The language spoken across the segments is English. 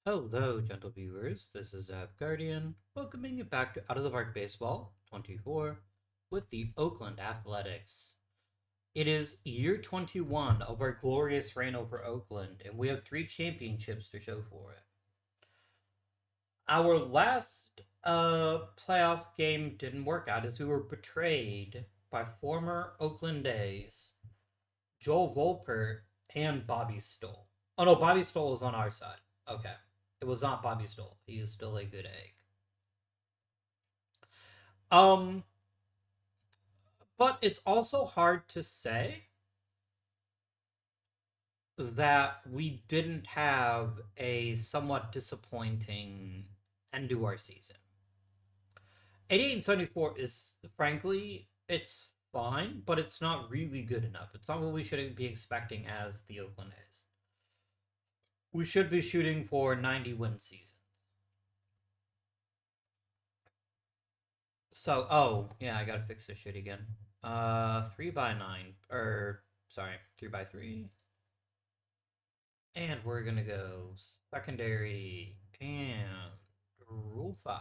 Hello, gentle viewers. This is Guardian, welcoming you back to Out of the Park Baseball 24 with the Oakland Athletics. It is year 21 of our glorious reign over Oakland, and we have 3 championships to show for it. Our last playoff game didn't work out as we were betrayed by former Oakland A's Joel Volpert and Bobby Stoll. Oh no, Bobby Stoll was on our side. Okay. It was not Bobby Stoll. He is still a good egg. Um, but it's also hard to say that we didn't have a somewhat disappointing end to our season. 88 and 74 is, frankly, it's fine, but it's not really good enough. It's not what we should be expecting as the Oakland A's. We should be shooting for 90 win seasons. So, oh, yeah, I gotta fix this shit again. 3x9, or, sorry, 3x3. And we're gonna go secondary and rule 5.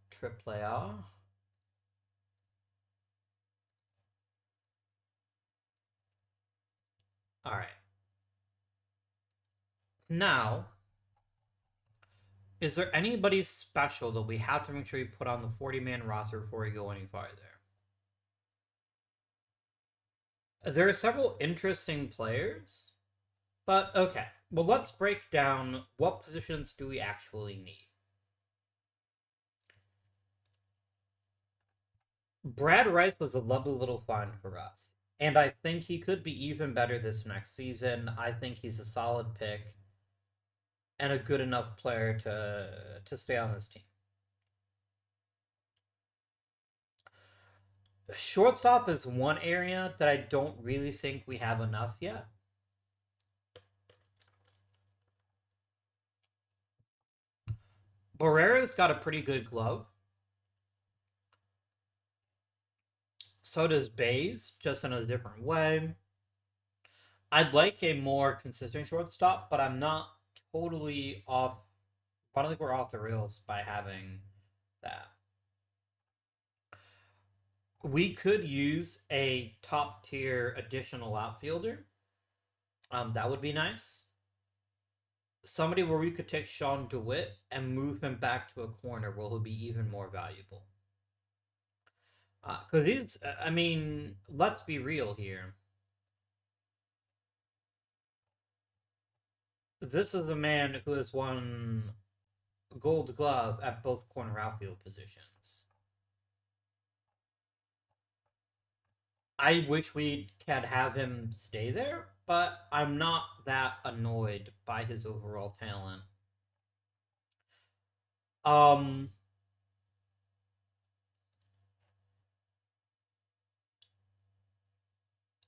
Triple A. Alright. Now, is there anybody special that we have to make sure we put on the 40-man roster before we go any farther? There are several interesting players, but okay. Well, let's break down what positions do we actually need. Brad Rice was a lovely little find for us. And I think he could be even better this next season. I think he's a solid pick and a good enough player to stay on this team. Shortstop is one area that I don't really think we have enough yet. Barrera's got a pretty good glove. So does Bays, just in a different way. I'd like a more consistent shortstop, but I'm not totally off. I don't think we're off the rails by having that. We could use a top tier additional outfielder. That would be nice. Somebody where we could take Sean DeWitt and move him back to a corner where he'll be even more valuable. Because I mean, let's be real here. This is a man who has won Gold Glove at both corner outfield positions. I wish we could have him stay there, but I'm not that annoyed by his overall talent. Um,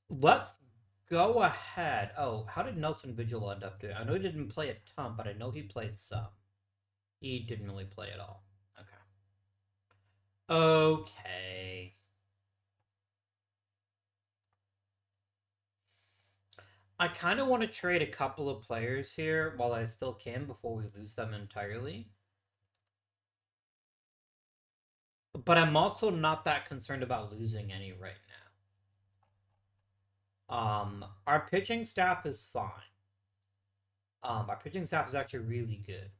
let's go ahead. Oh, how did Nelson Vigil end up doing? I know he didn't play a ton, but I know he played some. He didn't really play at all. Okay. Okay. I kind of want to trade a couple of players here while I still can before we lose them entirely. But I'm also not that concerned about losing any right now. Our pitching staff is fine. Our pitching staff is actually really good.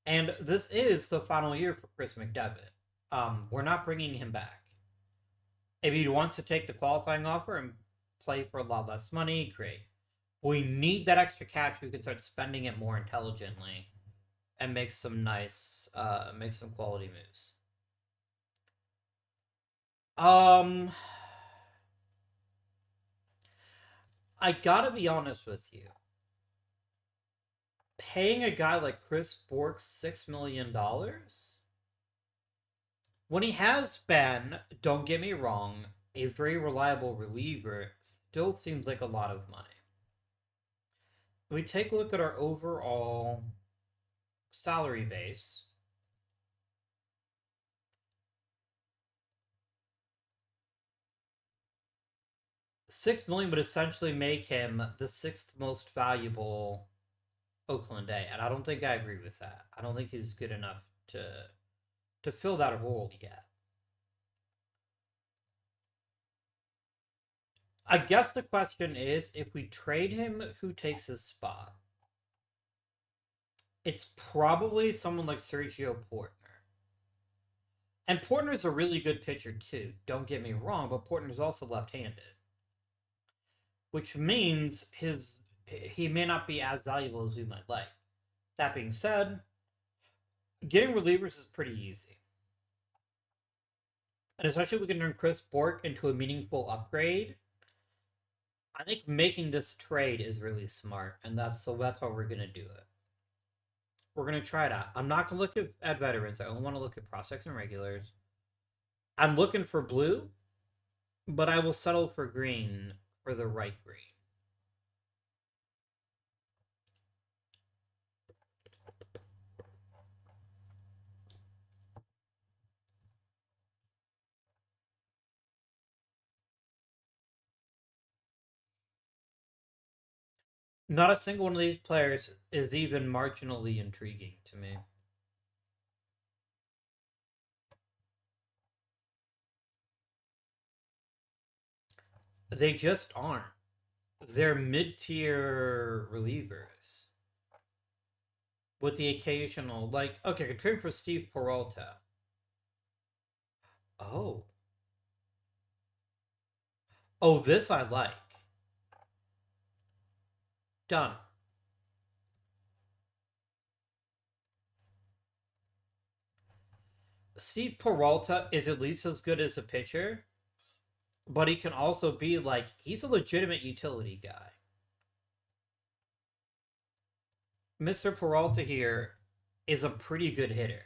And this is the final year for Chris McDevitt. We're not bringing him back. If he wants to take the qualifying offer and play for a lot less money, great. We need that extra cash. We can start spending it more intelligently and make some make some quality moves. I gotta be honest with you. Paying a guy like Chris Bork $6 million when he has been, don't get me wrong, a very reliable reliever, still seems like a lot of money. We take a look at our overall salary base. $6 million would essentially make him the sixth most valuable Oakland A, and I don't think I agree with that. I don't think he's good enough to fill that role yet. I guess the question is, if we trade him, who takes his spot? It's probably someone like Sergio Portner. And Portner's a really good pitcher too. Don't get me wrong, but Portner's also left-handed, which means he may not be as valuable as we might like. That being said, getting relievers is pretty easy. And especially if we can turn Chris Bork into a meaningful upgrade, I think making this trade is really smart, and that's why we're gonna do it. We're gonna try it out. I'm not gonna look at veterans. I only want to look at prospects and regulars. I'm looking for blue, but I will settle for green for the right green. Not a single one of these players is even marginally intriguing to me. They just aren't. They're mid-tier relievers with the occasional, like, okay, I could trade for Steve Peralta. Oh. Oh, this I like. Done. Steve Peralta is at least as good as a pitcher, but he can also be like, he's a legitimate utility guy. Mr. Peralta here is a pretty good hitter,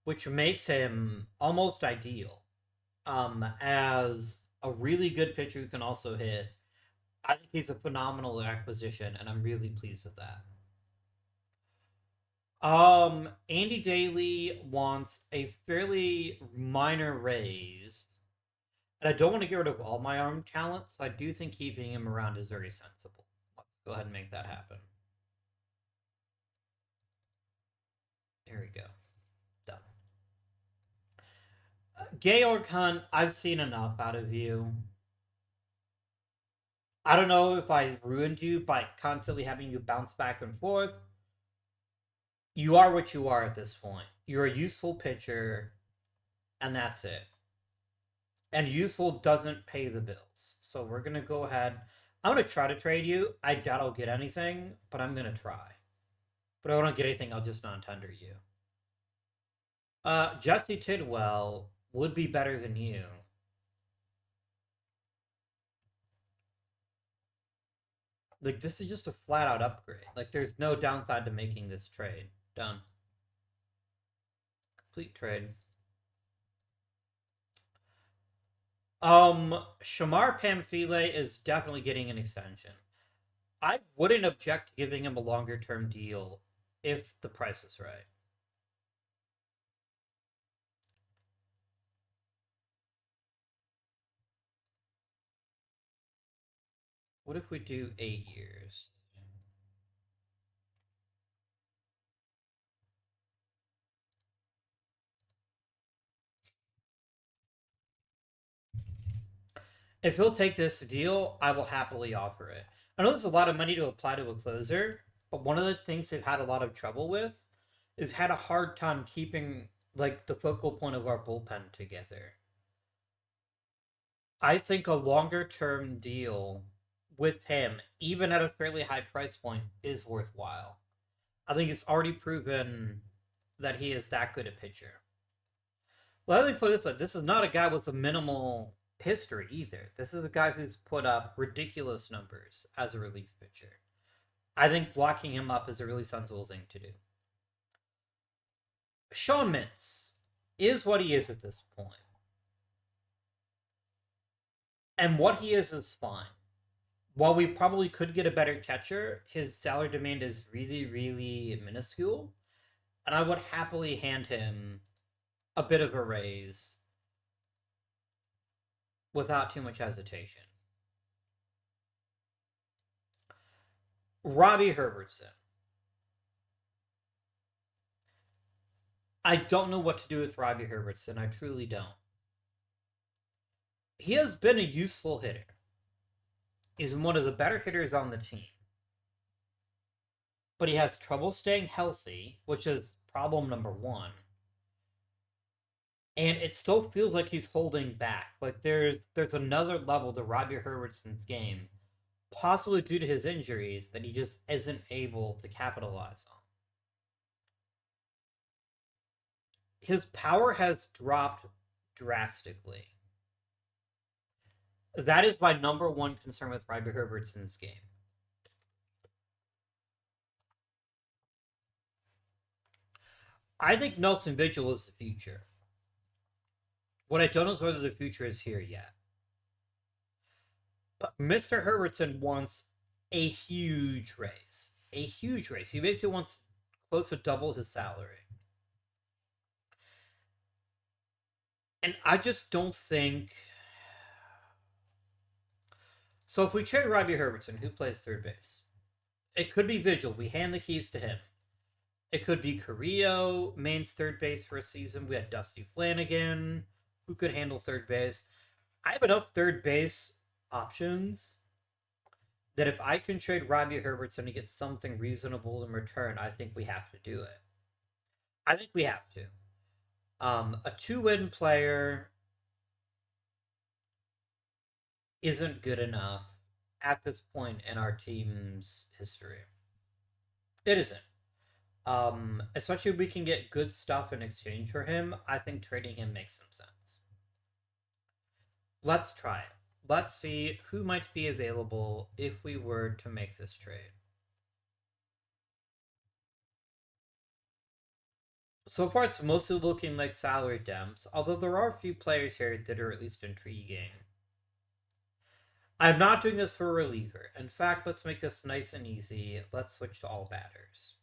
which makes him almost ideal as a really good pitcher who can also hit. I think he's a phenomenal acquisition, and I'm really pleased with that. Andy Daly wants a fairly minor raise, and I don't want to get rid of all my arm talent, so I do think keeping him around is very sensible. Let's go ahead and make that happen. There we go. Done. Georg Hunt, I've seen enough out of you. I don't know if I ruined you by constantly having you bounce back and forth. You are what you are at this point. You're a useful pitcher, and that's it. And useful doesn't pay the bills. So we're going to go ahead. I'm going to try to trade you. I doubt I'll get anything, but I'm going to try. But if I don't get anything, I'll just non-tender you. Jesse Tidwell would be better than you. Like, this is just a flat-out upgrade. Like, there's no downside to making this trade. Done. Complete trade. Shamar Pamphile is definitely getting an extension. I wouldn't object to giving him a longer term deal if the price was right. What if we do 8 years? If he'll take this deal, I will happily offer it. I know there's a lot of money to apply to a closer, but one of the things they've had a lot of trouble with is had a hard time keeping like the focal point of our bullpen together. I think a longer term deal with him, even at a fairly high price point, is worthwhile. I think it's already proven that he is that good a pitcher. Let me put it this way: this is not a guy with a minimal history either. This is a guy who's put up ridiculous numbers as a relief pitcher. I think locking him up is a really sensible thing to do. Sean Mintz is what he is at this point. And what he is fine. While we probably could get a better catcher, his salary demand is really, really minuscule. And I would happily hand him a bit of a raise without too much hesitation. Robbie Herbertson. I don't know what to do with Robbie Herbertson. I truly don't. He has been a useful hitter. He's one of the better hitters on the team. But he has trouble staying healthy, which is problem number one. And it still feels like he's holding back. Like there's another level to Robbie Herbertson's game, possibly due to his injuries, that he just isn't able to capitalize on. His power has dropped drastically. That is my number one concern with Robbie Herbertson's game. I think Nelson Vigil is the future. What I don't know is whether the future is here yet. But Mr. Herbertson wants a huge raise. A huge raise. He basically wants close to double his salary. And I just don't think. So if we trade Robbie Herbertson, who plays third base? It could be Vigil. We hand the keys to him. It could be Carrillo, mains third base for a season. We had Dusty Flanagan, who could handle third base. I have enough third base options that if I can trade Robbie Herbertson to get something reasonable in return, I think we have to do it. I think we have to. A two-win player isn't good enough at this point in our team's history. It isn't. Especially if we can get good stuff in exchange for him, I think trading him makes some sense. Let's try it. Let's see who might be available if we were to make this trade. So far, it's mostly looking like salary dems, although there are a few players here that are at least intriguing. I'm not doing this for a reliever. In fact, let's make this nice and easy. Let's switch to all batters.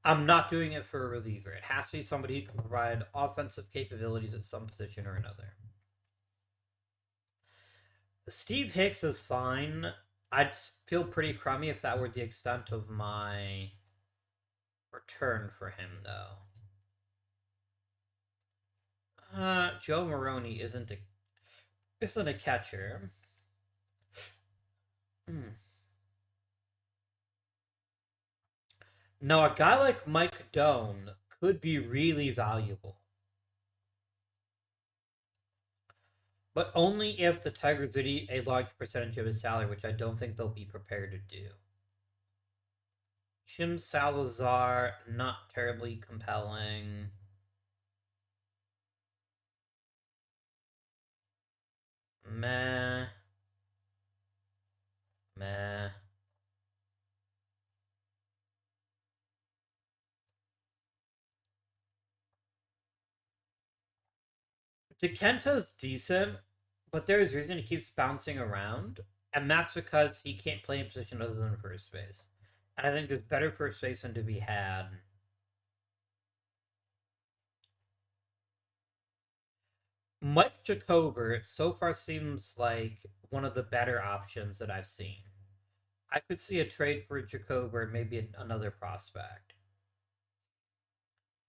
I'm not doing it for a reliever. It has to be somebody who can provide offensive capabilities at some position or another. Steve Hicks is fine. I'd feel pretty crummy if that were the extent of my return for him, though. Joe Maroney isn't a catcher. Hmm. Now, a guy like Mike Doan could be really valuable, but only if the Tigers would eat a large percentage of his salary, which I don't think they'll be prepared to do. Jim Salazar, not terribly compelling. Meh. Meh. DeKenta's decent, but there's reason he keeps bouncing around, and that's because he can't play in position other than first base. And I think there's better first baseman to be had. Mike Jacober so far seems like one of the better options that I've seen. I could see a trade for Jacober and maybe another prospect.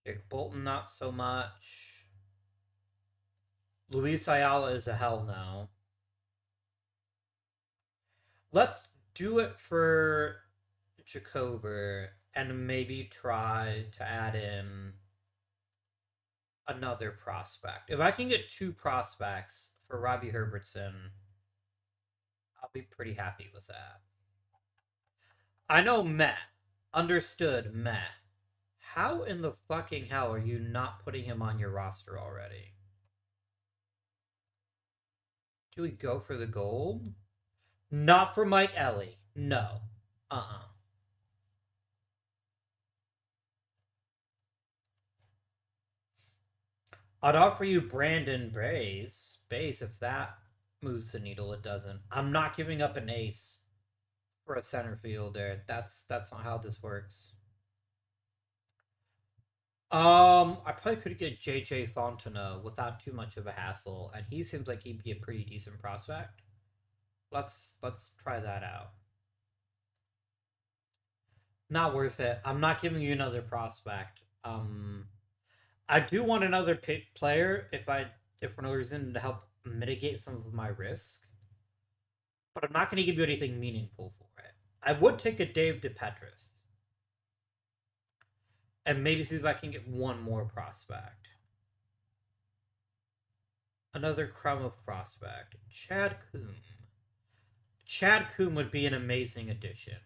Jake Bolton, not so much. Luis Ayala is a hell no. Let's do it for Jacober and maybe try to add in another prospect. If I can get two prospects for Robbie Herbertson, I'll be pretty happy with that. I know Matt. Understood, Matt. How in the fucking hell are you not putting him on your roster already? Do we go for the gold? Not for Mike Ellie. No. Uh-uh. I'd offer you Brandon Bays if that moves the needle. It doesn't. I'm not giving up an ace for a center fielder. That's not how this works. I probably could get JJ Fontenot without too much of a hassle, and he seems like he'd be a pretty decent prospect. Let's try that out. Not worth it. I'm not giving you another prospect. I do want another player if for no reason to help mitigate some of my risk, but I'm not going to give you anything meaningful for it. I would take a Dave DePetris and maybe see if I can get one more prospect. Another crumb of prospect. Chad Coombe. Chad Coombe would be an amazing addition.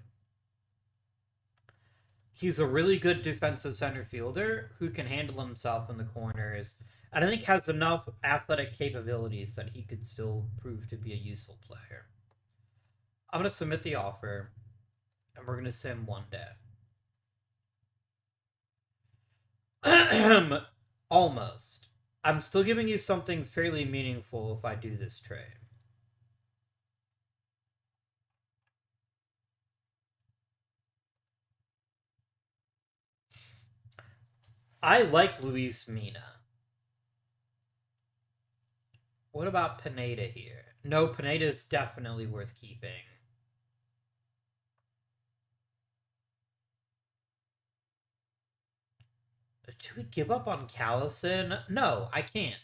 He's a really good defensive center fielder who can handle himself in the corners, and I think has enough athletic capabilities that he could still prove to be a useful player. I'm going to submit the offer, and we're going to sim one day. Almost. I'm still giving you something fairly meaningful if I do this trade. I like Luis Mina. What about Pineda here? No, Pineda is definitely worth keeping. Do we give up on Callison? No, I can't.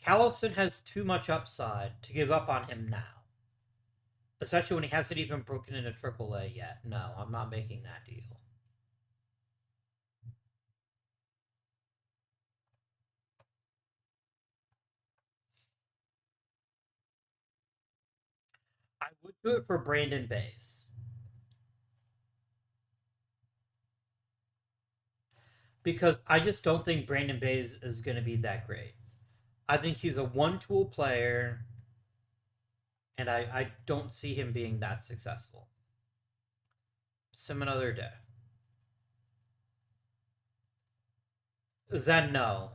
Callison has too much upside to give up on him now. Especially when he hasn't even broken into AAA yet. No, I'm not making that deal. I would do it for Brandon Bays. Because I just don't think Brandon Bays is going to be that great. I think he's a one-tool player, and I don't see him being that successful. Some another day. Then no.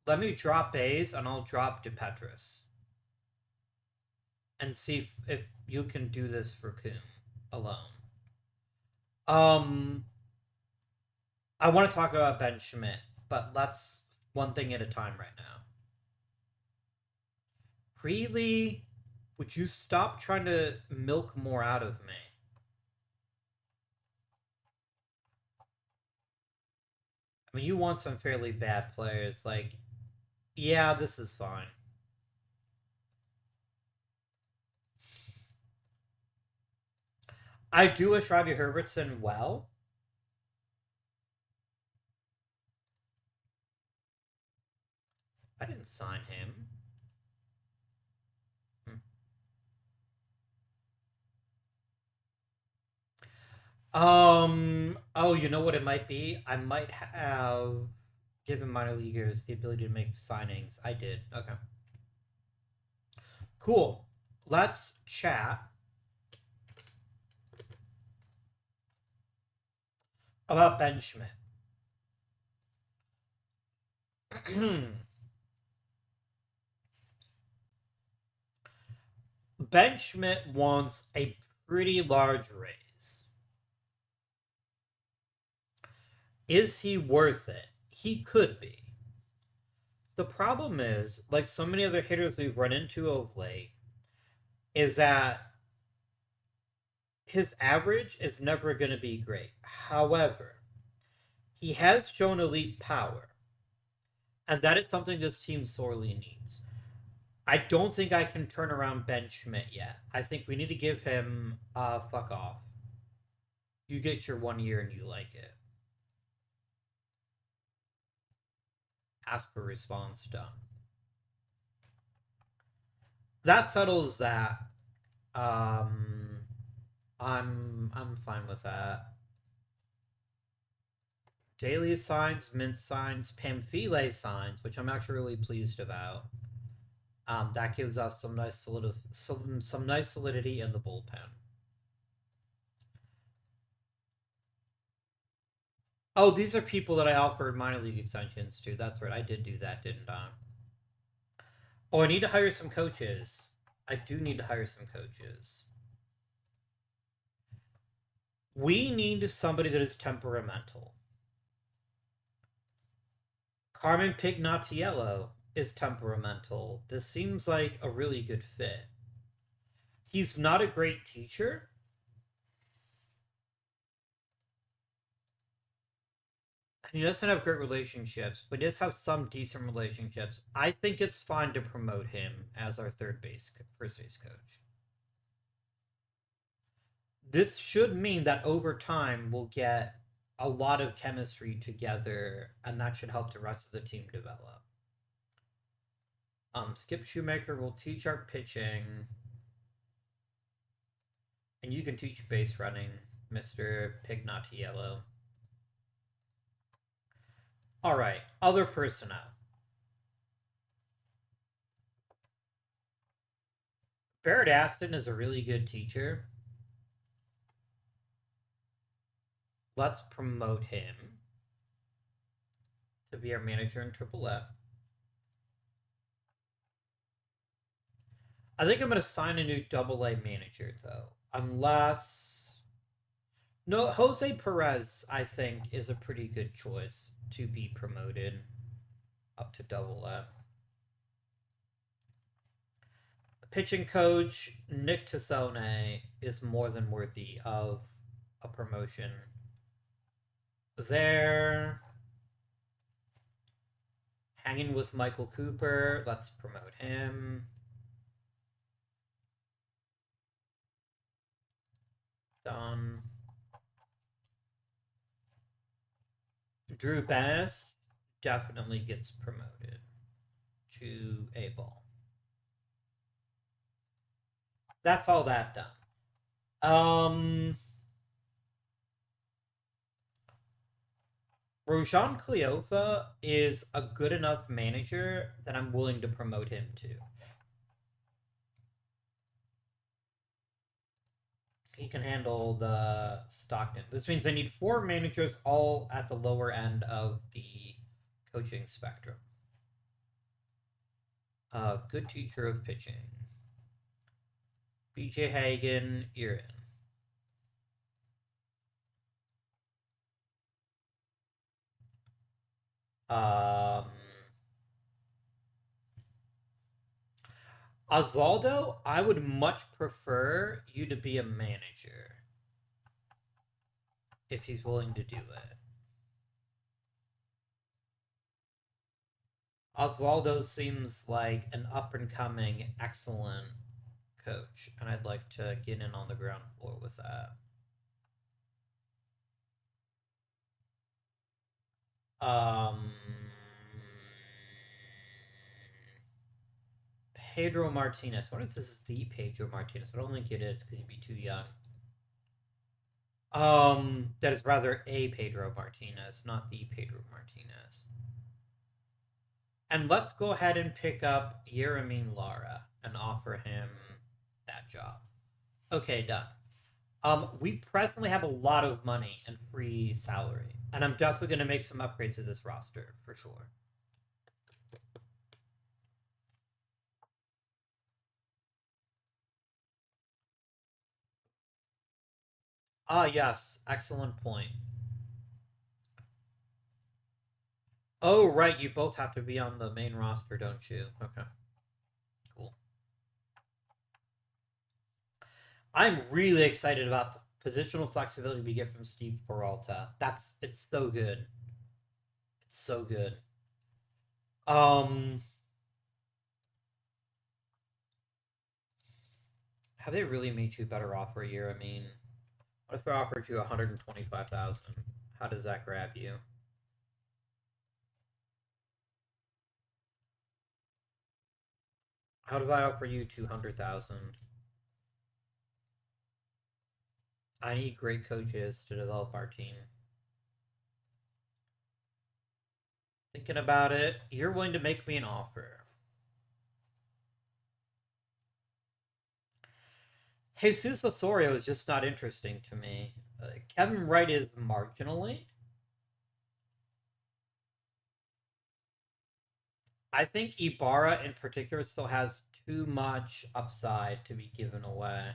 Let me drop Bays, and I'll drop DePetris. And see if you can do this for Coombe alone. Um, I want to talk about Ben Schmidt, but let's one thing at a time right now. Really, would you stop trying to milk more out of me? I mean, you want some fairly bad players. Like, yeah, this is fine. I do wish Robbie Herbertson well. I didn't sign him. Oh, you know what it might be? I might have given minor leaguers the ability to make signings. I did. Okay. Cool. Let's chat about Ben Schmidt. Ben Schmidt wants a pretty large raise. Is he worth it? He could be. The problem is, like so many other hitters we've run into of late, is that his average is never going to be great. However, he has shown elite power, and that is something this team sorely needs. I don't think I can turn around Ben Schmidt yet. I think we need to give him fuck off. You get your 1 year and you like it. Ask for response done. That settles that. Um, I'm fine with that. Daily signs, mint signs, Pamphile signs, which I'm actually really pleased about. That gives us some nice some nice solidity in the bullpen. Oh, these are people that I offered minor league extensions to. That's right, I did do that, didn't I? Oh, I need to hire some coaches. I do need to hire some coaches. We need somebody that is temperamental. Carmen Pignatiello is temperamental. This seems like a really good fit. He's not a great teacher. He doesn't have great relationships, but he does have some decent relationships. I think it's fine to promote him as our first base coach. This should mean that over time we'll get a lot of chemistry together, and that should help the rest of the team develop. Skip Shoemaker will teach our pitching, and you can teach base running, Mr. Pignatiello. All right, other personnel. Barrett Aston is a really good teacher. Let's promote him to be our manager in AAA. I think I'm going to sign a new AA manager, though. Unless. No, Jose Perez, I think, is a pretty good choice to be promoted up to AA. Pitching coach Nick Tassone is more than worthy of a promotion. There. Hanging with Michael Cooper. Let's promote him. Done. Drew Bass definitely gets promoted to A ball. That's all that done. Rojan Cleofa is a good enough manager that I'm willing to promote him to. He can handle the Stockton. This means I need 4 managers all at the lower end of the coaching spectrum. Good teacher of pitching. BJ Hagen, you're in. Osvaldo, I would much prefer you to be a manager if he's willing to do it. Osvaldo seems like an up and coming, excellent coach, and I'd like to get in on the ground floor with that. Pedro Martinez. What if this is the Pedro Martinez? I don't think it is because he'd be too young. That is rather a Pedro Martinez, not the Pedro Martinez. And let's go ahead and pick up Yeremín Lara and offer him that job. Okay, done. We presently have a lot of money and free salary, and I'm definitely going to make some upgrades to this roster for sure. Ah, yes, excellent point. Oh, right, you both have to be on the main roster, don't you? Okay, cool. I'm really excited about the positional flexibility we get from Steve Peralta. It's so good. It's so good. Um, have they really made you a better offer a year? I mean, what if I offered you 125,000? How does that grab you? How do I offer you 200,000? I need great coaches to develop our team. Thinking about it, you're willing to make me an offer. Jesus Osorio is just not interesting to me. Kevin Wright is marginally. I think Ibarra in particular still has too much upside to be given away.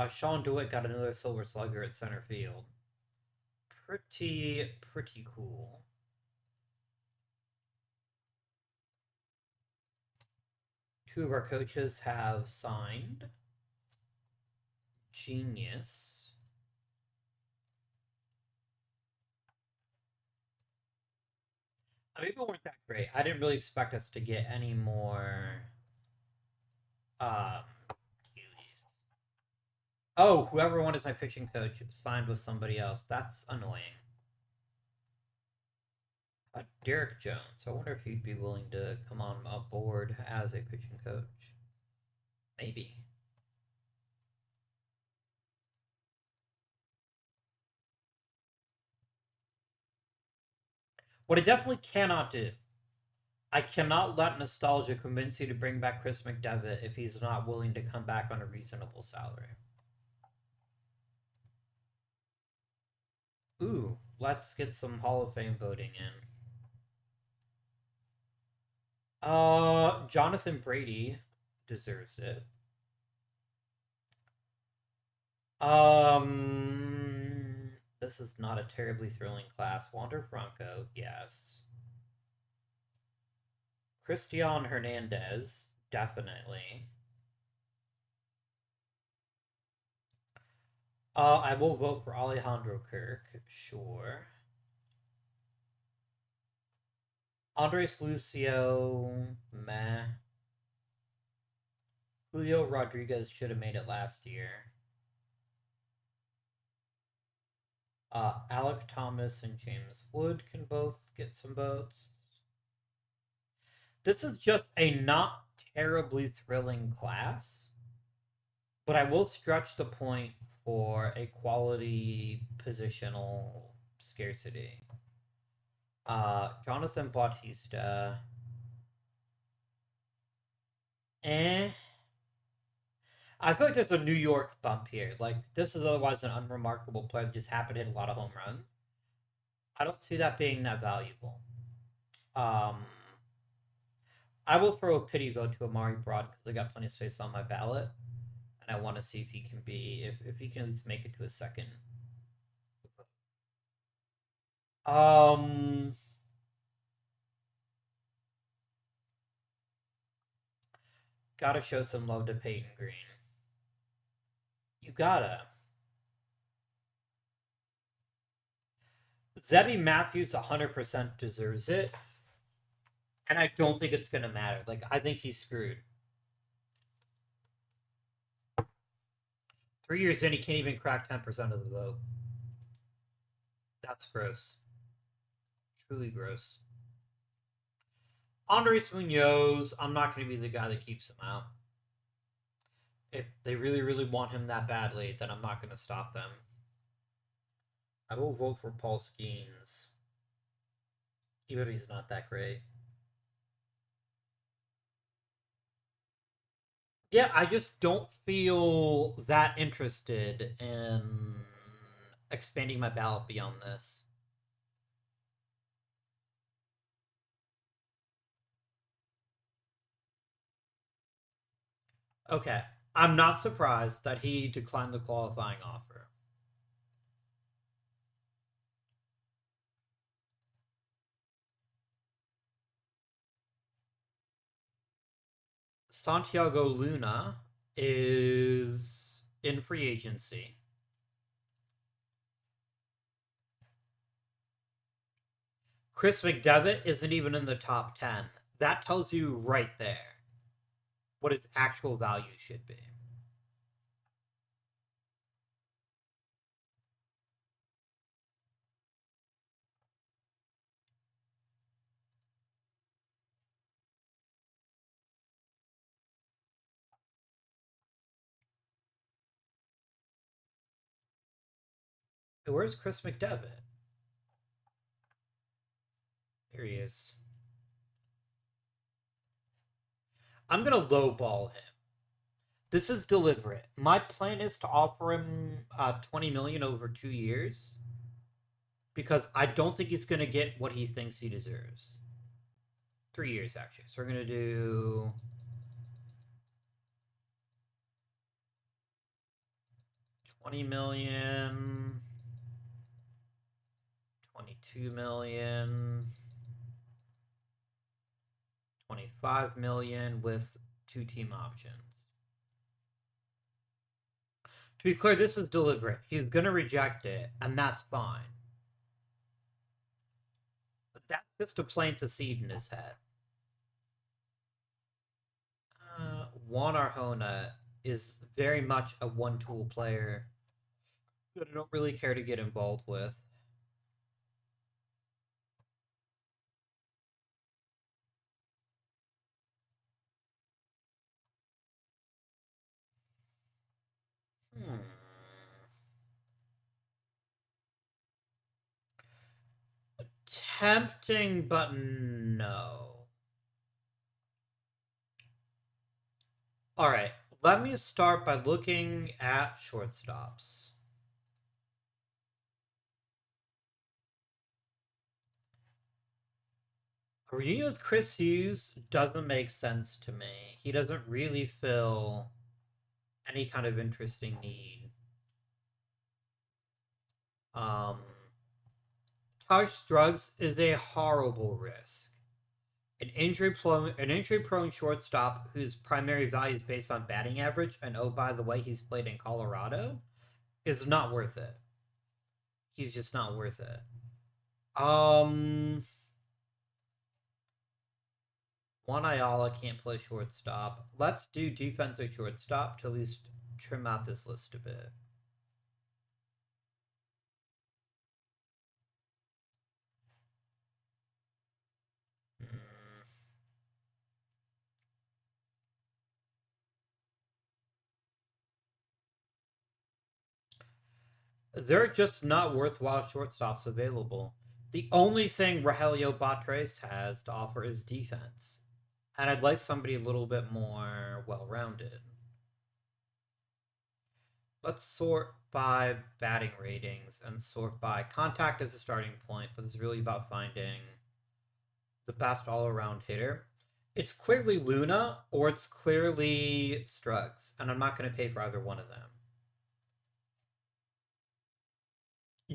Sean DeWitt got another Silver Slugger at center field. Pretty cool. Two of our coaches have signed. Genius. Maybe weren't that great. I didn't really expect us to get any more. Um, oh, whoever wanted my pitching coach signed with somebody else. That's annoying. Derek Jones. I wonder if he'd be willing to come on aboard as a pitching coach. Maybe. What I definitely cannot do, I cannot let nostalgia convince you to bring back Chris McDevitt if he's not willing to come back on a reasonable salary. Ooh, let's get some Hall of Fame voting in. Jonathan Brady deserves it. This is not a terribly thrilling class. Wander Franco, yes. Christian Hernandez, definitely. I will vote for Alejandro Kirk, sure. Andres Lucio, meh. Julio Rodriguez should have made it last year. Alec Thomas and James Wood can both get some votes. This is just a not terribly thrilling class, but I will stretch the point for a quality positional scarcity. Jonathan Bautista. Eh. I feel like there's a New York bump here. Like, this is otherwise an unremarkable player that just happened to hit a lot of home runs. I don't see that being that valuable. Um, I will throw a pity vote to Amari Broad because I got plenty of space on my ballot, and I want to see if he can be if he can at least make it to a second. Um, gotta show some love to Peyton Green. You gotta. Zebby Matthews 100% deserves it, and I don't think it's gonna matter. Like, I think he's screwed. 3 years in, he can't even crack 10% of the vote. That's gross. Truly gross. Andres Munoz, I'm not going to be the guy that keeps him out. If they really, really want him that badly, then I'm not going to stop them. I will vote for Paul Skeens, even if he's not that great. Yeah, I just don't feel that interested in expanding my ballot beyond this. Okay, I'm not surprised that he declined the qualifying offer. Santiago Luna is in free agency. Chris McDevitt isn't even in the top 10. That tells you right there what his actual value should be. Where's Chris McDevitt? Here he is. I'm going to lowball him. This is deliberate. My plan is to offer him 20 million over 2 years because I don't think he's going to get what he thinks he deserves. 3 years, actually. So we're going to do 20 million, 22 million, 25 million with 2 team options. To be clear, this is deliberate. He's going to reject it, and that's fine. But that's Just to plant the seed in his head. Juan Arjona is very much a one-tool player that I don't really care to get involved with. Hmm. Tempting, but no. Alright, let me start by looking at shortstops. A reunion with Chris Hughes doesn't make sense to me. He doesn't really fill any kind of interesting need. Um, Taj Struggs is a horrible risk. An injury prone shortstop whose primary value is based on batting average, and oh by the way, he's played in Colorado, is not worth it. He's just not worth it. Juan Ayala can't play shortstop. Let's do defensive shortstop to at least trim out this list a bit. Hmm. There are just not worthwhile shortstops available. The only thing Rogelio Batres has to offer is defense. And I'd like somebody a little bit more well rounded. Let's sort by batting ratings and sort by contact as a starting point, but it's really about finding the best all around hitter. It's clearly Luna or it's clearly Struggs, and I'm not going to pay for either one of them.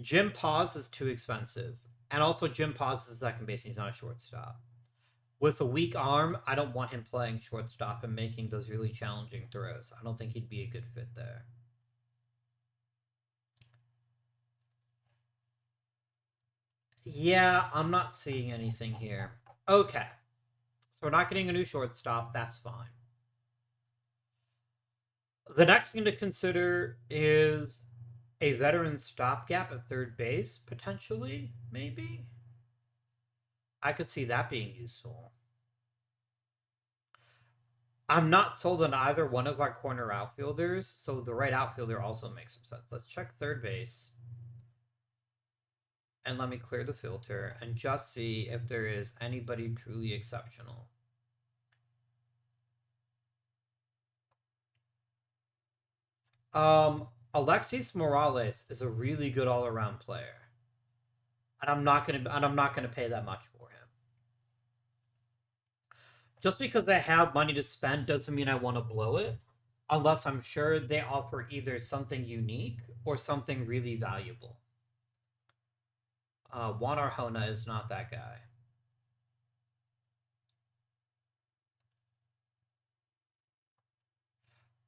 Jim Paz is too expensive, and also Jim Paz is second base. He's not a shortstop. With a weak arm, I don't want him playing shortstop and making those really challenging throws. I don't think he'd be a good fit there. Yeah, I'm not seeing anything here. Okay, so we're not getting a new shortstop. That's fine. The next thing to consider is a veteran stopgap at third base, potentially, maybe. I could see that being useful. I'm not sold on either one of our corner outfielders, so the right outfielder also makes some sense. Let's check third base. And let me clear the filter and just see if there is anybody truly exceptional. Alexis Morales is a really good all-around player. And I'm not gonna pay that much for him. Just because I have money to spend doesn't mean I want to blow it, unless I'm sure they offer either something unique or something really valuable. Juan Arjona is not that guy.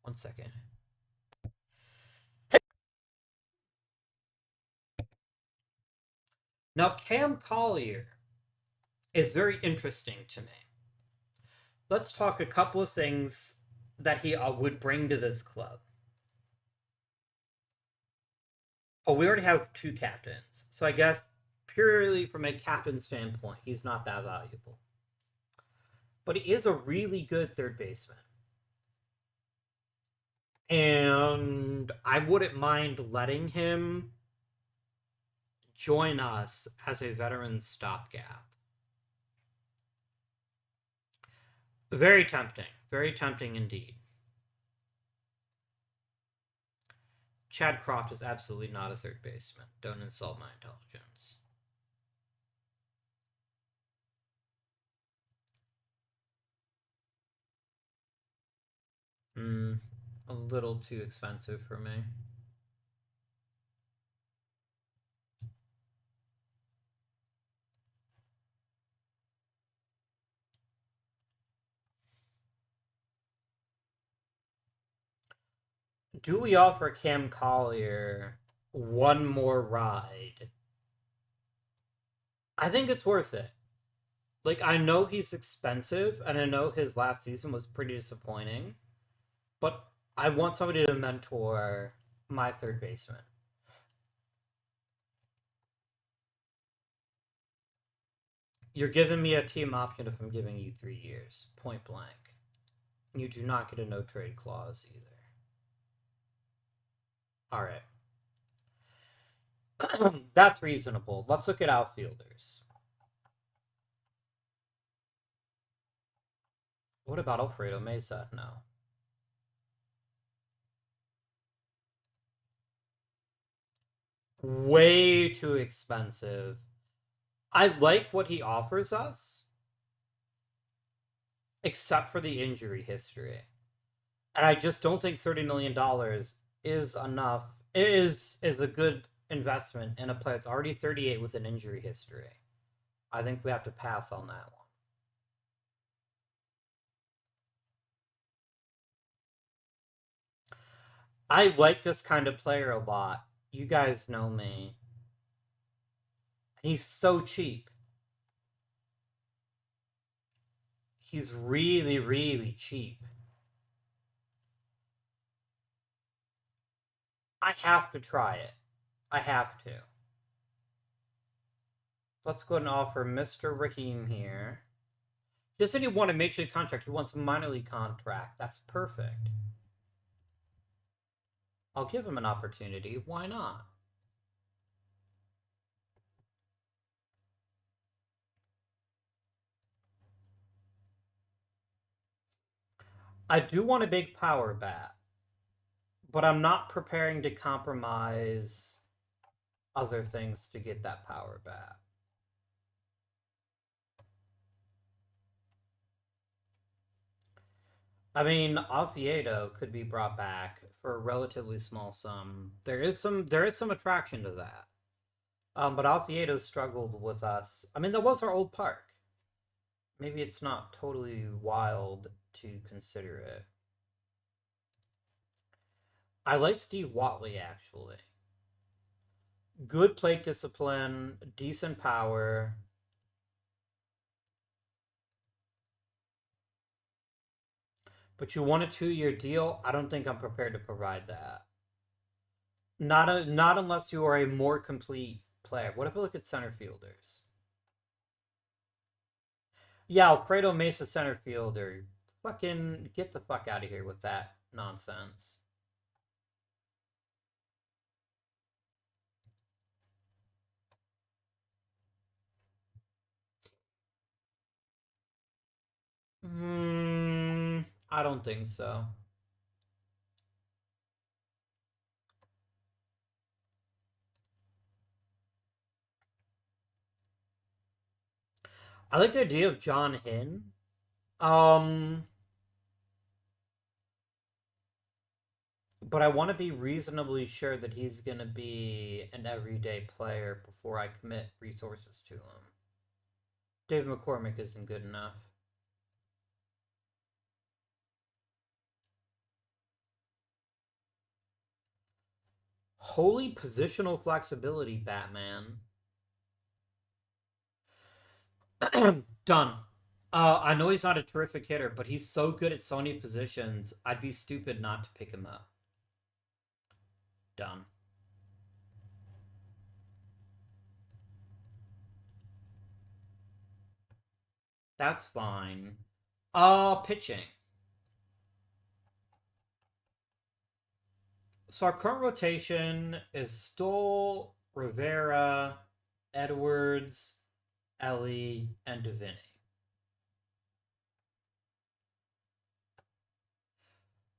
One second. Now, Cam Collier is very interesting to me. Let's talk a couple of things that he would bring to this club. Oh, we already have two captains, so I guess purely from a captain standpoint, he's not that valuable. But he is a really good third baseman. And I wouldn't mind letting him join us as a veteran stopgap. Very tempting indeed. Chad Croft is absolutely not a third baseman. Don't insult my intelligence. A little too expensive for me. Do we offer Cam Collier one more ride? I think it's worth it. Like, I know he's expensive, and I know his last season was pretty disappointing, but I want somebody to mentor my third baseman. You're giving me a team option if I'm giving you 3 years, point blank. You do not get a no trade clause either. All right. That's reasonable. Let's look at outfielders. What about Alfredo Mesa? No. Way too expensive. I like what he offers us, except for the injury history. And I just don't think $30 million is enough. Is a good investment in a player that's already 38 with an injury history. I think we have to pass on that one. I like this kind of player a lot. You guys know me. He's so cheap. He's really, really cheap. I have to try it. I have to. Let's go ahead and offer Mr. Raheem here. He doesn't even want a major league contract. He wants a minor league contract. That's perfect. I'll give him an opportunity. Why not? I do want a big power bat, but I'm not preparing to compromise other things to get that power bat. I mean, Oviedo could be brought back for a relatively small sum. There is some attraction to that. But Oviedo struggled with us. I mean, that was our old park. Maybe it's not totally wild to consider it. I like Steve Watley actually. Good plate discipline, decent power. But you want a 2-year deal? I don't think I'm prepared to provide that. Not unless you are a more complete player. What if we look at center fielders? Yeah, Alfredo Mesa center fielder. Fucking get the fuck out of here with that nonsense. I don't think so. I like the idea of John Hinn. Um, but I want to be reasonably sure that he's going to be an everyday player before I commit resources to him. Dave McCormick isn't good enough. Holy positional flexibility, Batman. Done. I know he's not a terrific hitter, but he's so good at so many positions, I'd be stupid not to pick him up. Done. That's fine. Pitching. So our current rotation is Stoll, Rivera, Edwards, Ellie, and Davini.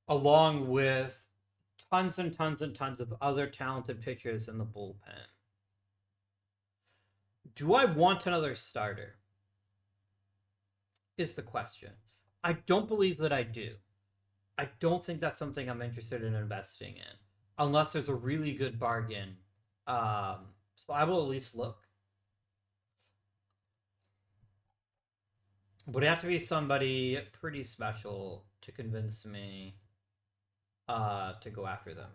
Along with tons and tons and tons of other talented pitchers in the bullpen. Do I want another starter? Is the question. I don't believe that I do. I don't think that's something I'm interested in investing in, unless there's a really good bargain. So I will at least look. But it have to be somebody pretty special to convince me to go after them.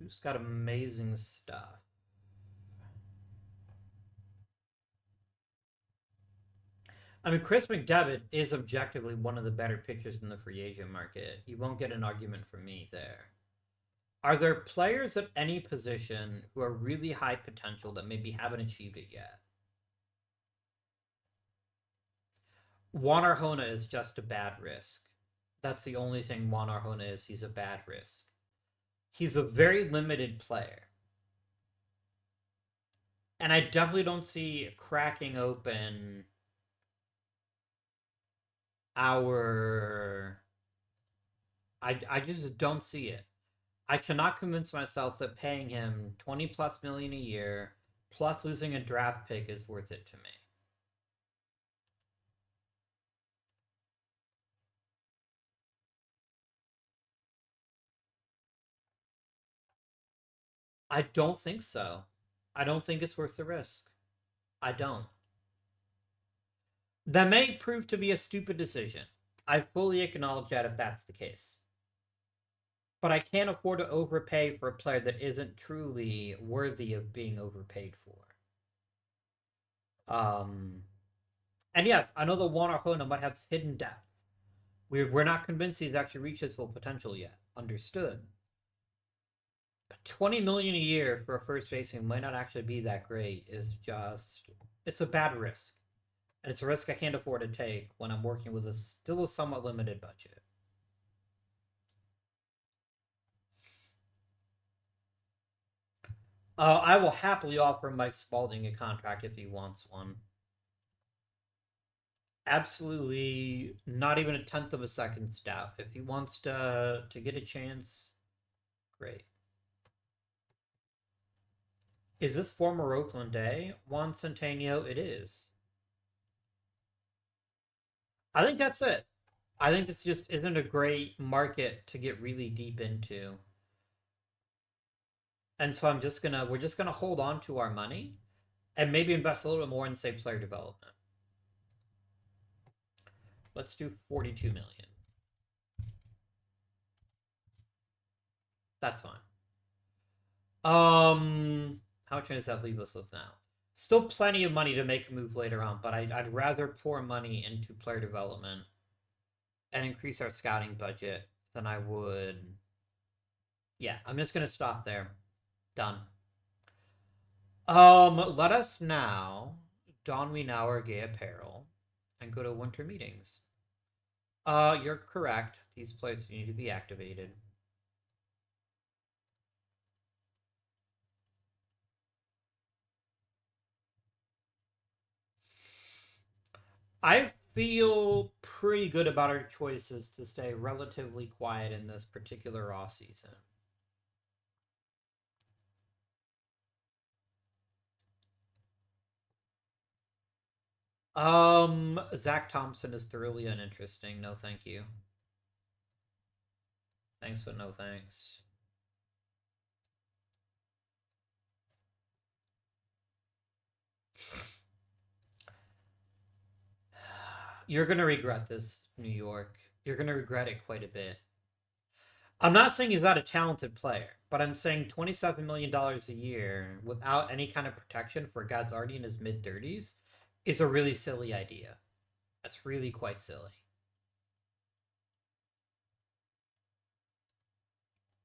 Who's got amazing stuff? I mean, Chris McDevitt is objectively one of the better pitchers in the free agent market. You won't get an argument from me there. Are there players at any position who are really high potential that maybe haven't achieved it yet? Juan Arjona is just a bad risk. That's the only thing Juan Arjona is. He's a bad risk. He's a very limited player. And I definitely don't see cracking open our. I just don't see it. I cannot convince myself that paying him 20 plus million a year plus losing a draft pick is worth it to me. I don't think so. I don't think it's worth the risk. I don't. That may prove to be a stupid decision. I fully acknowledge that if that's the case. But I can't afford to overpay for a player that isn't truly worthy of being overpaid for. And yes, I know the Juan Arjona might have hidden depths. We're not convinced he's actually reached his full potential yet. Understood. But 20 million a year for a first baseman might not actually be that great. Is just it's a bad risk. And it's a risk I can't afford to take when I'm working with still a somewhat limited budget. I will happily offer Mike Spalding a contract if he wants one. Absolutely not even a tenth of a second's doubt. If he wants to get a chance, great. Is this former Oakland A? Juan Centennial? It is. I think that's it. I think this just isn't a great market to get really deep into. And so we're just gonna hold on to our money and maybe invest a little bit more in say player development. Let's do 42 million. That's fine. How much does that leave us with now? Still plenty of money to make a move later on, but I'd rather pour money into player development and increase our scouting budget than I would. Yeah, I'm just gonna stop there. Done. Let us now don we now our gay apparel and go to winter meetings. You're correct. These players need to be activated. I feel pretty good about our choices to stay relatively quiet in this particular off season. Zach Thompson is thoroughly uninteresting. No, thank you. Thanks, but no thanks. You're gonna regret this, New York. You're gonna regret it quite a bit. I'm not saying he's not a talented player, but I'm saying $27 million a year without any kind of protection for a guy that's already in his mid 30s is a really silly idea. That's really quite silly.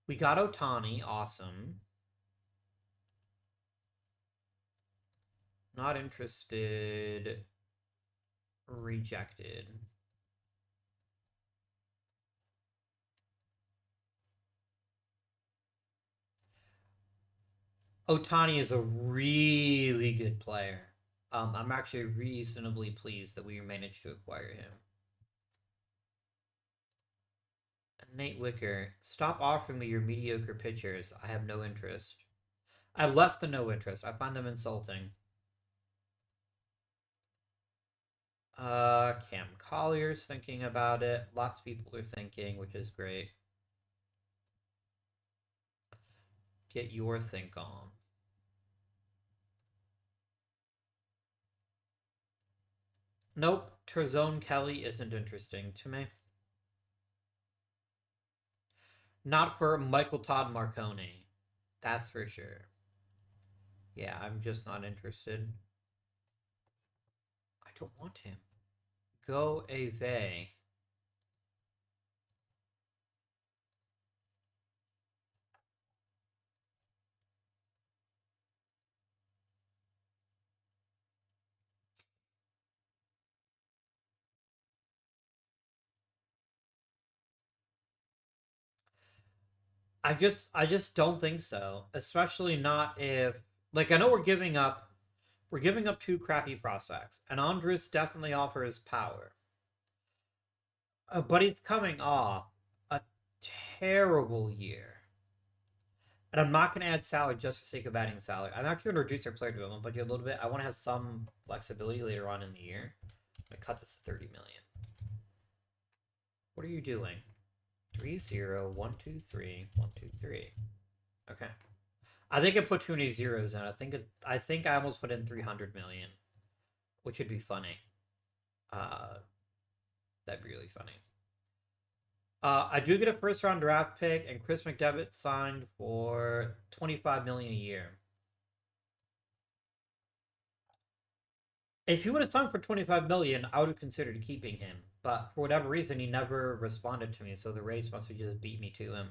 We got Otani, awesome. Not interested. Rejected. Otani is a really good player. I'm actually reasonably pleased that we managed to acquire him. Nate Wicker, stop offering me your mediocre pitchers. I have no interest. I have less than no interest. I find them insulting. Cam Collier's thinking about it. Lots of people are thinking, which is great. Get your think on. Nope, Terzone Kelly isn't interesting to me. Not for Michael Todd Marconi. That's for sure. Yeah, I'm just not interested. I don't want him. Go away. I just don't think so. Especially not if, like, I know we're giving up two crappy prospects, and Andres definitely offers power. But he's coming off a terrible year. And I'm not going to add salary just for sake of adding salary. I'm actually going to reduce our player development budget a little bit. I want to have some flexibility later on in the year. I'm going to cut this to 30 million. What are you doing? 3-0, 1-2-3, 1-2-3. Okay. I think I put too many zeros in. I think I almost put in 300 million, which would be funny. Uh, that'd be really funny. I do get a first round draft pick, and Chris McDevitt signed for 25 million a year. If he would have signed for 25 million, I would have considered keeping him. But for whatever reason, he never responded to me, so the Rays must have just beat me to him.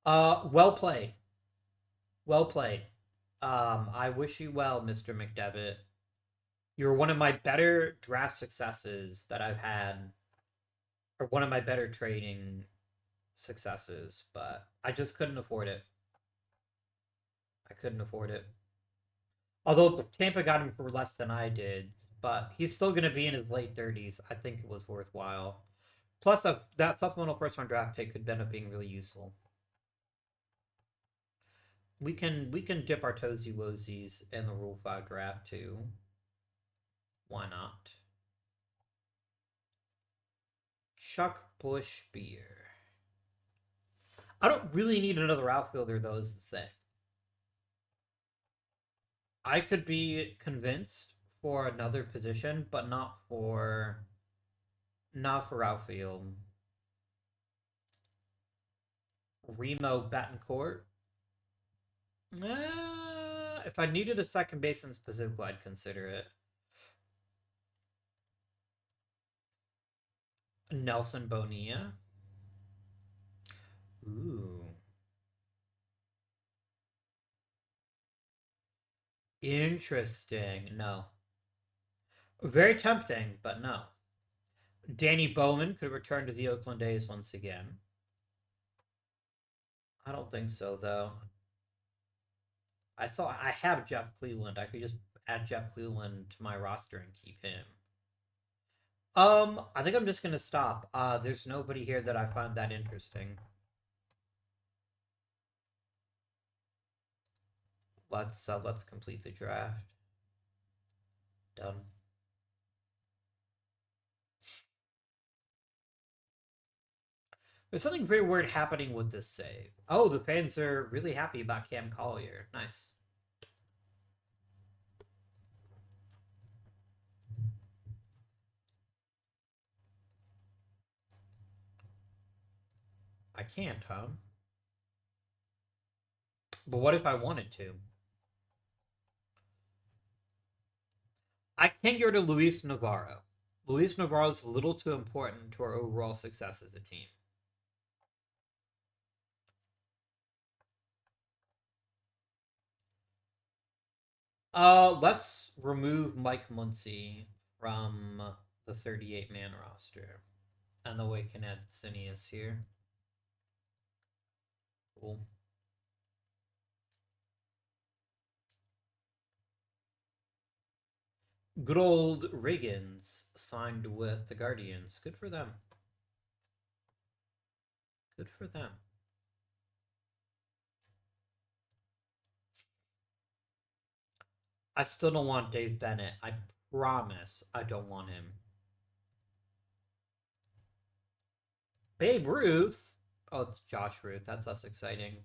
Well played. Well played. I wish you well, Mr. McDevitt. You're one of my better draft successes that I've had, or one of my better trading successes, but I just couldn't afford it. I couldn't afford it. Although Tampa got him for less than I did, but he's still going to be in his late 30s. I think it was worthwhile. Plus, that supplemental first round draft pick could end up being really useful. We can dip our toesy woesies in the Rule 5 draft too. Why not? Chuck Bush beer. I don't really need another outfielder though, is the thing. I could be convinced for another position, but not for outfield. Remo Betancourt. If I needed a second baseman specifically, I'd consider it. Nelson Bonilla. Ooh. Interesting. No. Very tempting, but no. Danny Bowman could return to the Oakland A's once again. I don't think so, though. I have Jeff Cleveland. I could just add Jeff Cleveland to my roster and keep him. I think I'm just gonna stop. There's nobody here that I find that interesting. Let's complete the draft. Done. There's something very weird happening with this save. Oh, the fans are really happy about Cam Collier. Nice. I can't, huh? But what if I wanted to? I can't get rid of Luis Navarro. Luis Navarro is a little too important to our overall success as a team. Let's remove Mike Muncy from the 38-man roster. And then we can add Cineas here. Cool. Good old Riggins signed with the Guardians. Good for them. Good for them. I still don't want Dave Bennett. I promise I don't want him. Babe Ruth? Oh, it's Josh Ruth. That's less exciting.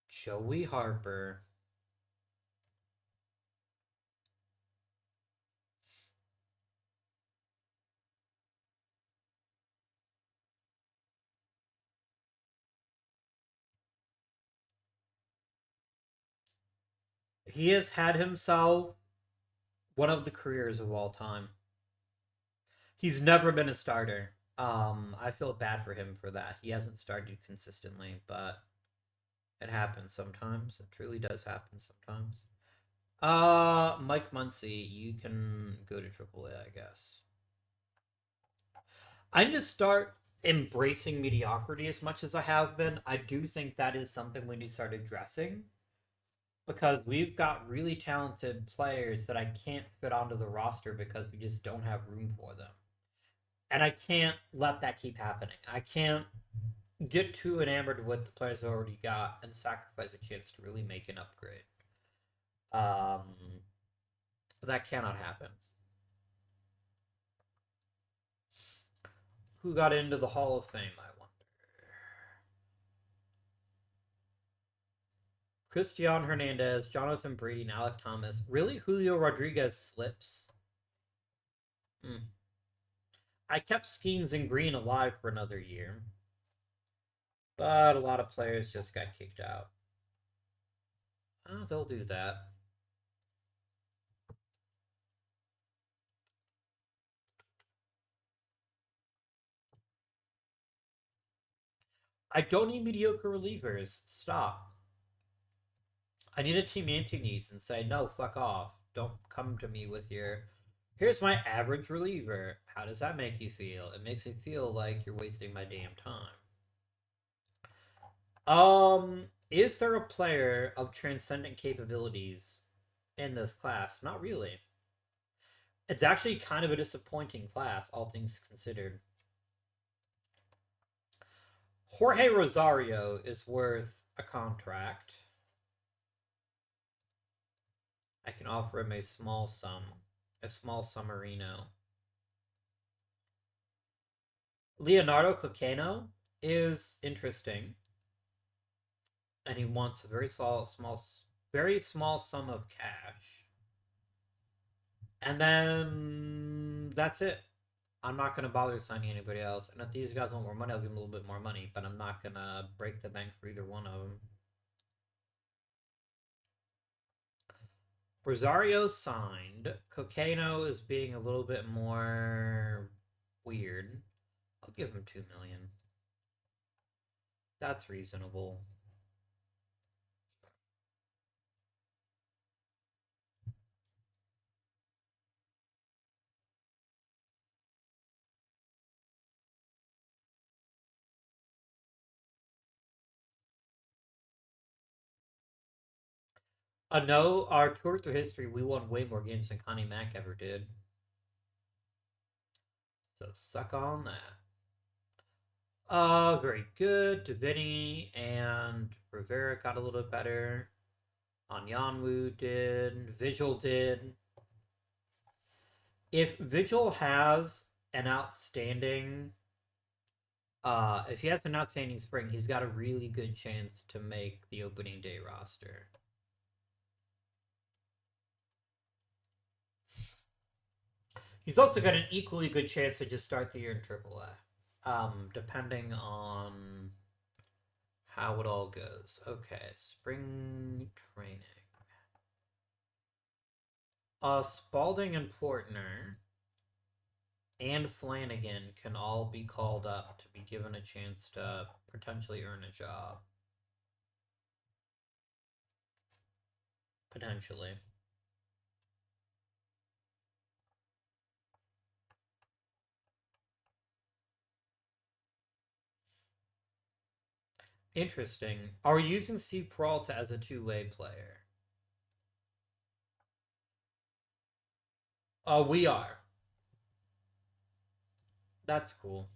Joey Harper. He has had himself one of the careers of all time. He's never been a starter. I feel bad for him for that. He hasn't started consistently, but it happens sometimes. It truly does happen sometimes. Mike Muncy, you can go to AAA, I guess. I need to start embracing mediocrity as much as I have been. I do think that is something we need to start addressing because we've got really talented players that I can't fit onto the roster because we just don't have room for them. And I can't let that keep happening. I can't get too enamored with the players I already got and sacrifice a chance to really make an upgrade. Um, that cannot happen. Who got into the Hall of Fame, I wonder. Cristian Hernandez, Jonathan Brady, and Alec Thomas. Really? Julio Rodriguez slips? Hmm. I kept Skeens and Green alive for another year, but a lot of players just got kicked out. Oh, they'll do that. I don't need mediocre relievers. Stop. I need a team Yanti needs and say, no, fuck off. Don't come to me with your. Here's my average reliever. How does that make you feel? It makes me feel like you're wasting my damn time. Is there a player of transcendent capabilities in this class? Not really. It's actually kind of a disappointing class, all things considered. Jorge Rosario is worth a contract. I can offer him a small summerino. Leonardo Cocano is interesting, and he wants a very small sum of cash. And then that's it. I'm not gonna bother signing anybody else. And if these guys want more money, I'll give them a little bit more money. But I'm not gonna break the bank for either one of them. Rosario signed. Cocano is being a little bit more weird. I'll give him 2 million. That's reasonable. No, our tour through history, we won way more games than Connie Mack ever did. So suck on that. Very good. Davini and Rivera got a little bit better. Anyanwu did. Vigil did. If Vigil has an outstanding if he has an outstanding spring, he's got a really good chance to make the opening day roster. He's also got an equally good chance to just start the year in AAA, depending on how it all goes. Okay, spring training. Spalding and Portner and Flanagan can all be called up to be given a chance to potentially earn a job. Potentially. Interesting. Are we using Steve Peralta as a two-way player? We are. That's cool.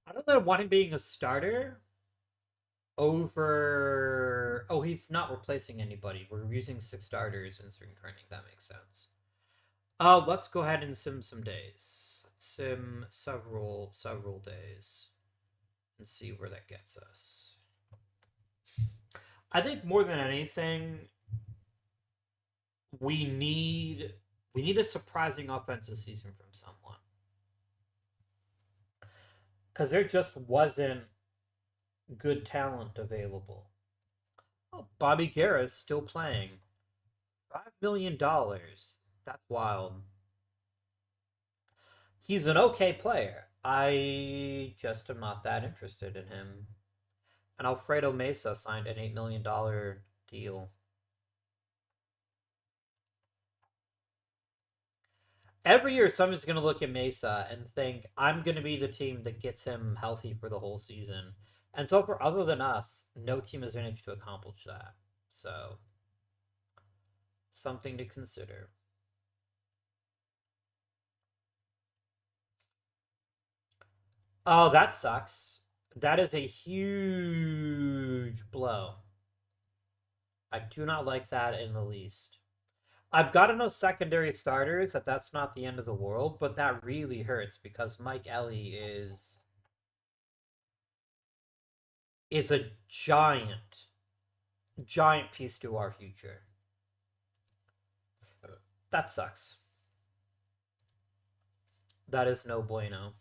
I don't know want him being a starter over. Oh, he's not replacing anybody. We're using 6 starters in spring training. That makes sense. Let's go ahead and sim some days. Let's sim several days and see where that gets us. I think more than anything, we need a surprising offensive season from someone because there just wasn't good talent available. Oh, Bobby Guerra is still playing. $5 million. That's wild. He's an okay player. I just am not that interested in him. And Alfredo Mesa signed an $8 million deal. Every year, someone's going to look at Mesa and think, I'm going to be the team that gets him healthy for the whole season. And so, for other than us, no team has managed to accomplish that. So, something to consider. Oh, that sucks. That is a huge blow. I do not like that in the least. I've got enough secondary starters that that's not the end of the world, but that really hurts because Mike Ellie is a giant piece to our future. That sucks. That is no bueno.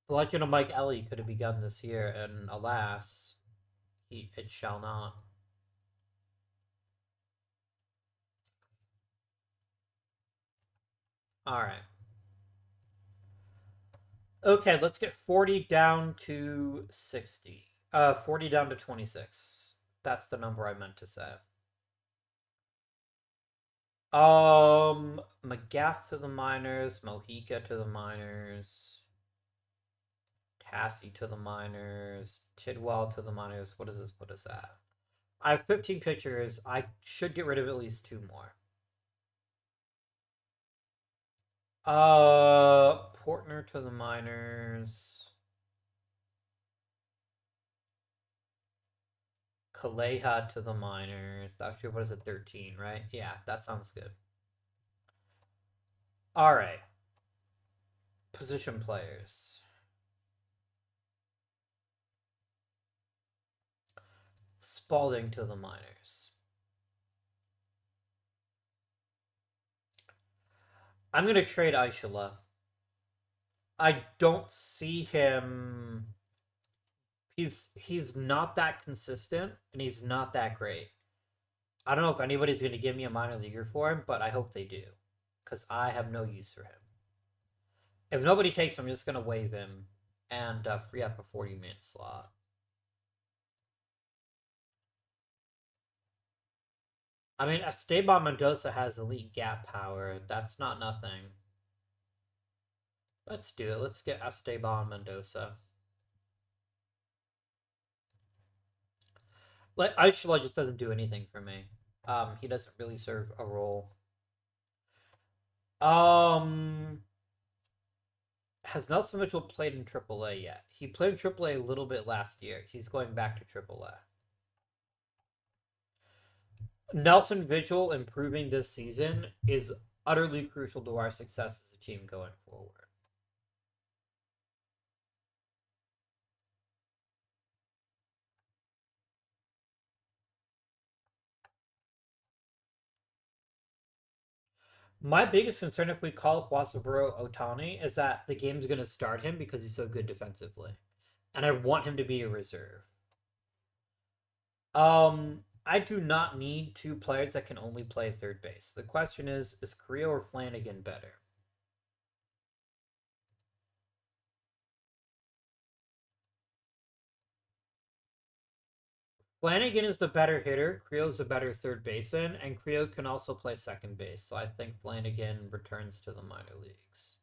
The Legend of Mike Ellie could have begun this year, and alas, it shall not. All right. Okay, let's get 40 down to 60. 40 down to 26. That's the number I meant to say. McGath to the minors, Mojica to the minors, Cassie to the minors, Tidwell to the minors. What is this? What is that? I have 15 pitchers. I should get rid of at least two more. Portner to the minors. Kaleha to the minors. Actually, what is it? 13, right? Yeah, that sounds good. All right. Position players. Spalding to the minors. I'm going to trade Aishala. I don't see him. He's not that consistent and he's not that great. I don't know if anybody's going to give me a minor leaguer for him, but I hope they do because I have no use for him. If nobody takes him, I'm just going to waive him and free up a 40-minute slot. I mean, Esteban Mendoza has elite gap power. That's not nothing. Let's do it. Let's get Esteban Mendoza. Like Aishala just doesn't do anything for me. He doesn't really serve a role. Um, has Nelson Mitchell played in AAA yet? He played in AAA a little bit last year. He's going back to AAA. Nelson Mitchell improving this season is utterly crucial to our success as a team going forward. My biggest concern if we call up Wasaburo Otani is that the game's going to start him because he's so good defensively. And I want him to be a reserve. I do not need two players that can only play third base. The question is Creel or Flanagan better? Flanagan is the better hitter. Creel's a better third baseman, and Creel can also play second base. So I think Flanagan returns to the minor leagues.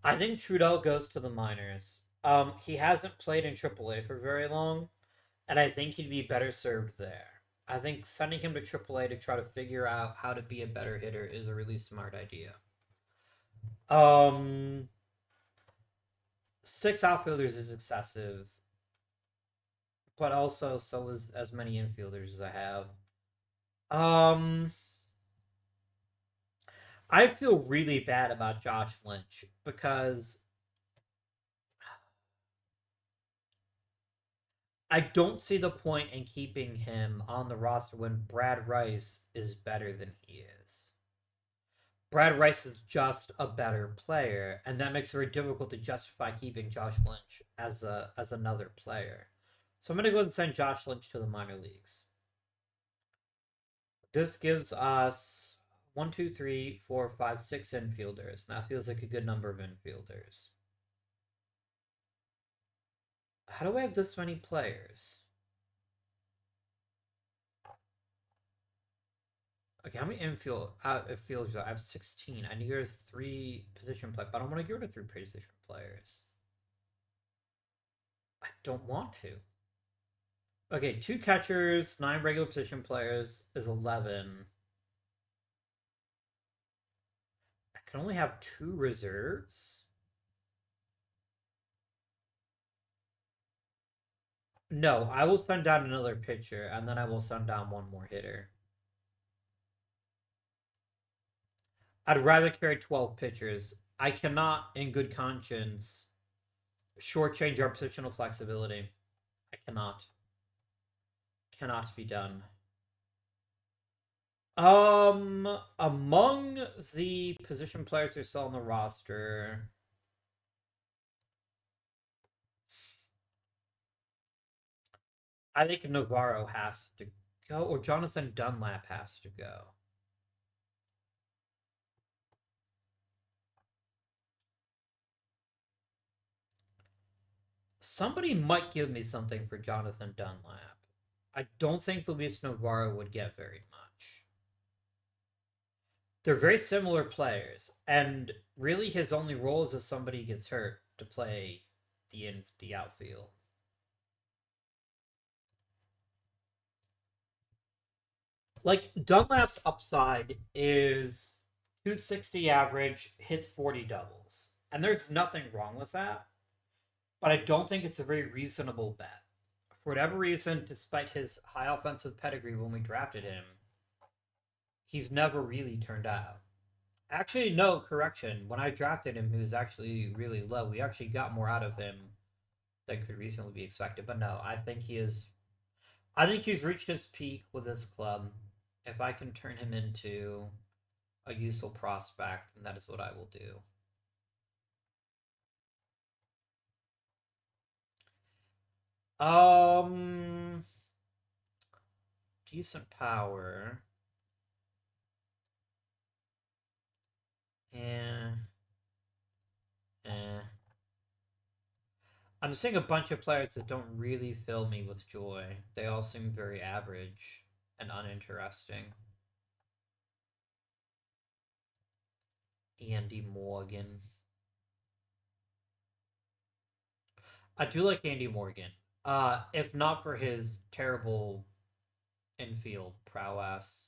I think Trudell goes to the minors. He hasn't played in AAA for very long, and I think he'd be better served there. I think sending him to AAA to try to figure out how to be a better hitter is a really smart idea. Um, Six outfielders is excessive, but also so is as many infielders as I have. Um, I feel really bad about Josh Lynch because I don't see the point in keeping him on the roster when Brad Rice is better than he is. Brad Rice is just a better player, and that makes it very difficult to justify keeping Josh Lynch as another player. So I'm gonna go ahead and send Josh Lynch to the minor leagues. This gives us 1, 2, 3, 4, 5, 6 infielders. That feels like a good number of infielders. How do I have this many players? Okay, how many infielders do I have? 16. I need to go to 3 position players, but I don't want to go to 3 position players. I don't want to. Okay, 2 catchers, 9 regular position players is 11. I can only have 2 reserves. No, I will send down another pitcher, and then I will send down 1 more hitter. I'd rather carry 12 pitchers. I cannot, in good conscience, shortchange our positional flexibility. I cannot. Cannot be done. Among the position players who are still on the roster, I think Navarro has to go, or Jonathan Dunlap has to go. Somebody might give me something for Jonathan Dunlap. I don't think Luis Navarro would get very much. They're very similar players, and really his only role is if somebody gets hurt to play the outfield. Like Dunlap's upside is 260 average, hits 40 doubles. And there's nothing wrong with that, but I don't think it's a very reasonable bet. For whatever reason, despite his high offensive pedigree when we drafted him, he's never really turned out. Actually, no, correction. When I drafted him, he was actually really low. We actually got more out of him than could reasonably be expected. But no, I think he's reached his peak with this club. If I can turn him into a useful prospect, then that is what I will do. Um, Decent power. And I'm seeing a bunch of players that don't really fill me with joy. They all seem very average and uninteresting. Andy Morgan. I do like Andy Morgan. If not for his terrible infield prowess.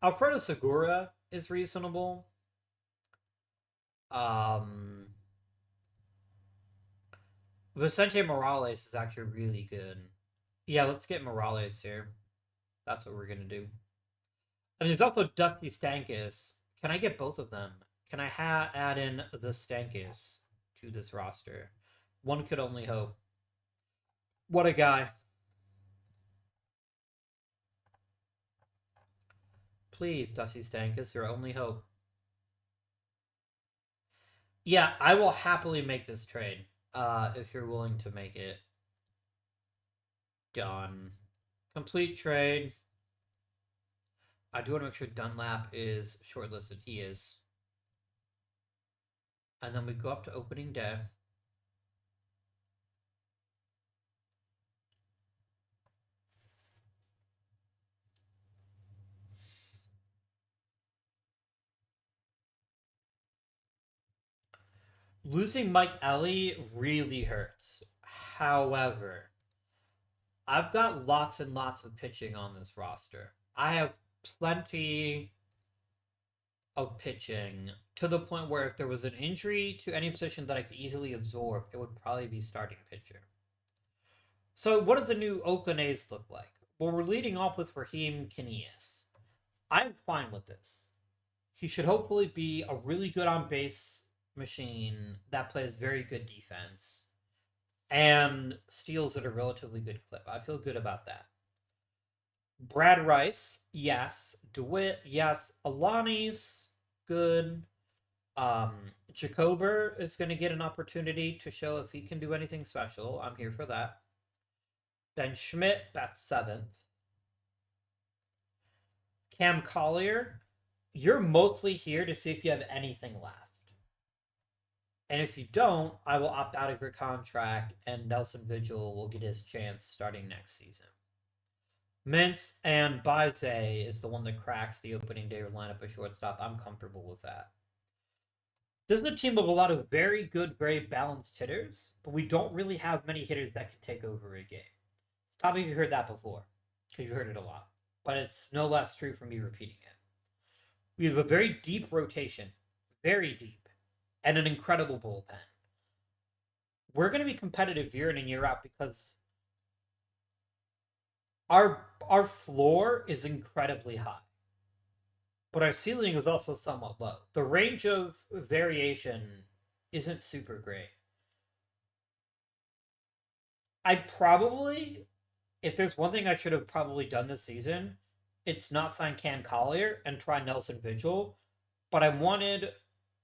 Alfredo Segura is reasonable. Um, Vicente Morales is actually really good. Yeah, let's get Morales here. That's what we're gonna do. I mean, there's also Dusty Stankus. Can I get both of them? Can I add in the Stankus to this roster? One could only hope. What a guy. Please, Dusty Stankus, your only hope. Yeah, I will happily make this trade. If you're willing to make it. Done. Complete trade. I do want to make sure Dunlap is shortlisted. He is. And then we go up to opening day. Losing Mike Ellie really hurts. However, I've got lots and lots of pitching on this roster. I have plenty of pitching to the point where if there was an injury to any position that I could easily absorb, it would probably be starting pitcher. So, what do the new Oakland A's look like? Well, we're leading off with Raheem Kanias. I'm fine with this. He should hopefully be a really good on base machine that plays very good defense. and steals at a relatively good clip. I feel good about that. Brad Rice, yes. DeWitt, yes. Alani's good. Jacober is going to get an opportunity to show if he can do anything special. I'm here for that. Ben Schmidt, that's 7th. Cam Collier, you're mostly here to see if you have anything left. And if you don't, I will opt out of your contract, and Nelson Vigil will get his chance starting next season. Mintz and Baise is the one that cracks the opening day lineup at shortstop. I'm comfortable with that. This is a team of a lot of very good, very balanced hitters, but we don't really have many hitters that can take over a game. Stop me if you heard that before, because you heard it a lot. But it's no less true for me repeating it. We have a very deep rotation, very deep, and an incredible bullpen. We're going to be competitive year in and year out because our floor is incredibly high, but our ceiling is also somewhat low. The range of variation isn't super great. I probably, if there's one thing I should have probably done this season, it's not sign Cam Collier and try Nelson Vigil, but I wanted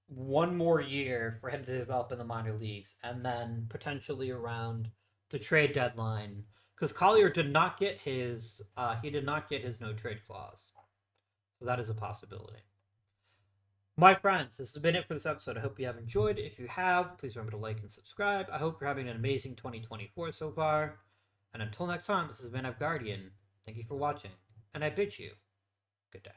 one more year for him to develop in the minor leagues, and then potentially around the trade deadline, because Collier did not get his no trade clause, so that is a possibility. My friends, this has been it for this episode. I hope you have enjoyed. If you have, please remember to like and subscribe. I hope you're having an amazing 2024 so far. And until next time, this has been Guardian. Thank you for watching, and I bid you good day.